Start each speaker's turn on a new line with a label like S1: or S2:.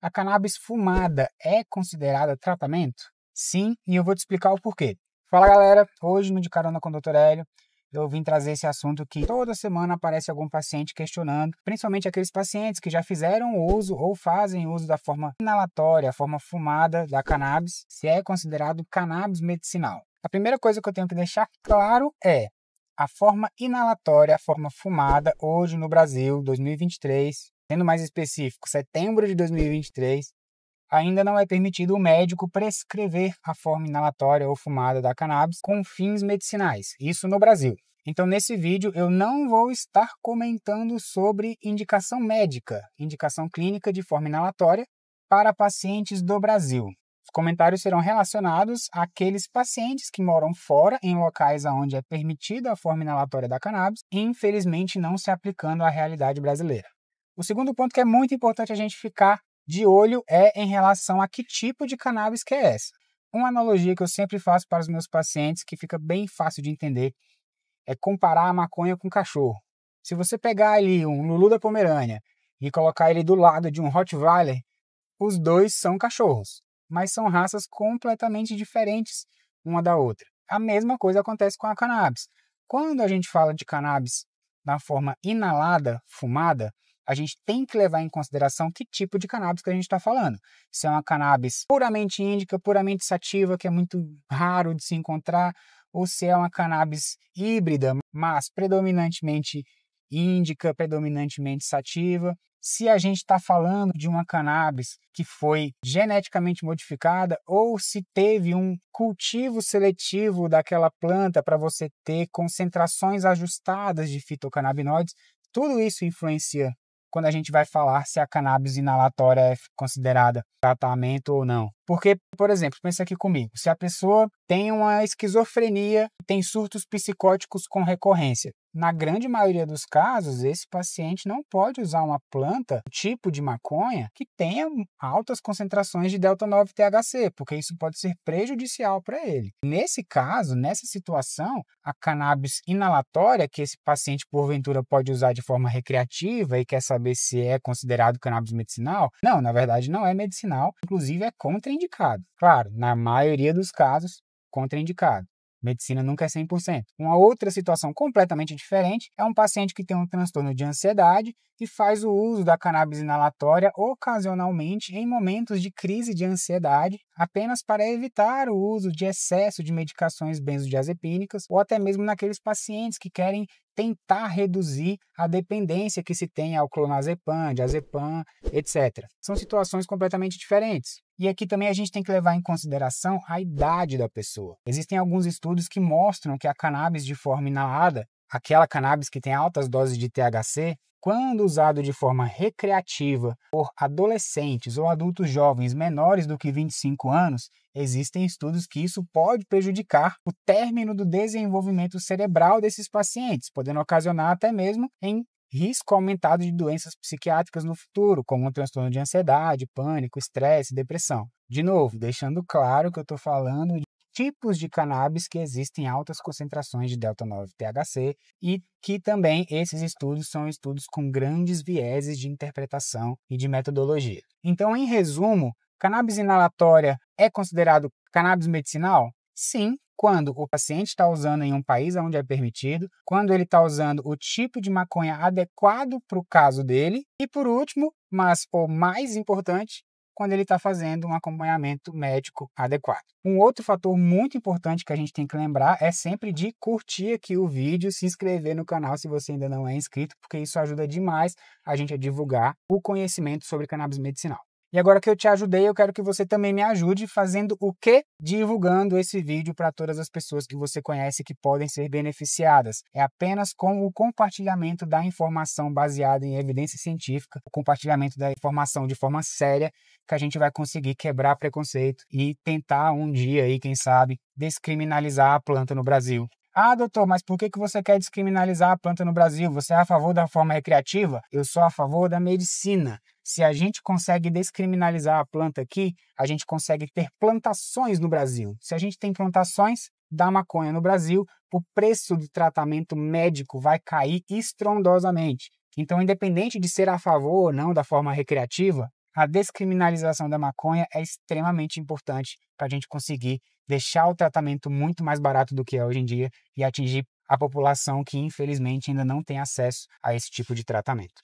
S1: A cannabis fumada é considerada tratamento? Sim, e eu vou te explicar o porquê. Fala galera, hoje no De Carona com o Dr. Hélio, eu vim trazer esse assunto que toda semana aparece algum paciente questionando, principalmente aqueles pacientes que já fizeram uso ou fazem uso da forma inalatória, a forma fumada da cannabis, se é considerado cannabis medicinal. A primeira coisa que eu tenho que deixar claro é a forma inalatória, a forma fumada, hoje no Brasil, 2023, sendo mais específico, setembro de 2023, ainda não é permitido o médico prescrever a forma inalatória ou fumada da cannabis com fins medicinais, isso no Brasil. Então, nesse vídeo, eu não vou estar comentando sobre indicação médica, indicação clínica de forma inalatória para pacientes do Brasil. Os comentários serão relacionados àqueles pacientes que moram fora, em locais onde é permitida a forma inalatória da cannabis, e infelizmente não se aplicando à realidade brasileira. O segundo ponto que é muito importante a gente ficar de olho é em relação a que tipo de cannabis que é essa. Uma analogia que eu sempre faço para os meus pacientes, que fica bem fácil de entender, é comparar a maconha com cachorro. Se você pegar ali um Lulu da Pomerânia e colocar ele do lado de um Rottweiler, os dois são cachorros, mas são raças completamente diferentes uma da outra. A mesma coisa acontece com a cannabis. Quando a gente fala de cannabis na forma inalada, fumada, a gente tem que levar em consideração que tipo de cannabis que a gente está falando. Se é uma cannabis puramente índica, puramente sativa, que é muito raro de se encontrar, ou se é uma cannabis híbrida, mas predominantemente índica, predominantemente sativa. Se a gente está falando de uma cannabis que foi geneticamente modificada ou se teve um cultivo seletivo daquela planta para você ter concentrações ajustadas de fitocannabinoides, tudo isso influencia quando a gente vai falar se a cannabis inalatória é considerada tratamento ou não. Porque, por exemplo, pensa aqui comigo, se a pessoa tem uma esquizofrenia, tem surtos psicóticos com recorrência, na grande maioria dos casos, esse paciente não pode usar uma planta, um tipo de maconha, que tenha altas concentrações de delta-9-THC, porque isso pode ser prejudicial para ele. Nesse caso, nessa situação, a cannabis inalatória, que esse paciente porventura pode usar de forma recreativa e quer saber se é considerado cannabis medicinal, não, na verdade não é medicinal, inclusive é contraindicado. Claro, na maioria dos casos, contraindicado. Medicina nunca é 100%. Uma outra situação completamente diferente é um paciente que tem um transtorno de ansiedade e faz o uso da cannabis inalatória ocasionalmente em momentos de crise de ansiedade, apenas para evitar o uso de excesso de medicações benzodiazepínicas ou até mesmo naqueles pacientes que querem tentar reduzir a dependência que se tem ao clonazepam, diazepam, etc. São situações completamente diferentes. E aqui também a gente tem que levar em consideração a idade da pessoa. Existem alguns estudos que mostram que a cannabis de forma inalada, aquela cannabis que tem altas doses de THC, quando usado de forma recreativa por adolescentes ou adultos jovens menores do que 25 anos, existem estudos que isso pode prejudicar o término do desenvolvimento cerebral desses pacientes, podendo ocasionar até mesmo em risco aumentado de doenças psiquiátricas no futuro, como um transtorno de ansiedade, pânico, estresse, depressão. De novo, deixando claro que eu estou falando de tipos de cannabis que existem altas concentrações de delta-9-THC e que também esses estudos são estudos com grandes vieses de interpretação e de metodologia. Então, em resumo, cannabis inalatória é considerado cannabis medicinal? Sim, quando o paciente está usando em um país onde é permitido, quando ele está usando o tipo de maconha adequado para o caso dele e, por último, mas o mais importante, quando ele está fazendo um acompanhamento médico adequado. Um outro fator muito importante que a gente tem que lembrar é sempre de curtir aqui o vídeo, se inscrever no canal se você ainda não é inscrito, porque isso ajuda demais a gente a divulgar o conhecimento sobre cannabis medicinal. E agora que eu te ajudei, eu quero que você também me ajude fazendo o quê? Divulgando esse vídeo para todas as pessoas que você conhece que podem ser beneficiadas. É apenas com o compartilhamento da informação baseada em evidência científica, o compartilhamento da informação de forma séria, que a gente vai conseguir quebrar preconceito e tentar um dia aí, quem sabe, descriminalizar a planta no Brasil. Ah, doutor, mas por que você quer descriminalizar a planta no Brasil? Você é a favor da forma recreativa? Eu sou a favor da medicina. Se a gente consegue descriminalizar a planta aqui, a gente consegue ter plantações no Brasil. Se a gente tem plantações da maconha no Brasil, o preço do tratamento médico vai cair estrondosamente. Então, independente de ser a favor ou não da forma recreativa, a descriminalização da maconha é extremamente importante para a gente conseguir deixar o tratamento muito mais barato do que é hoje em dia e atingir a população que, infelizmente, ainda não tem acesso a esse tipo de tratamento.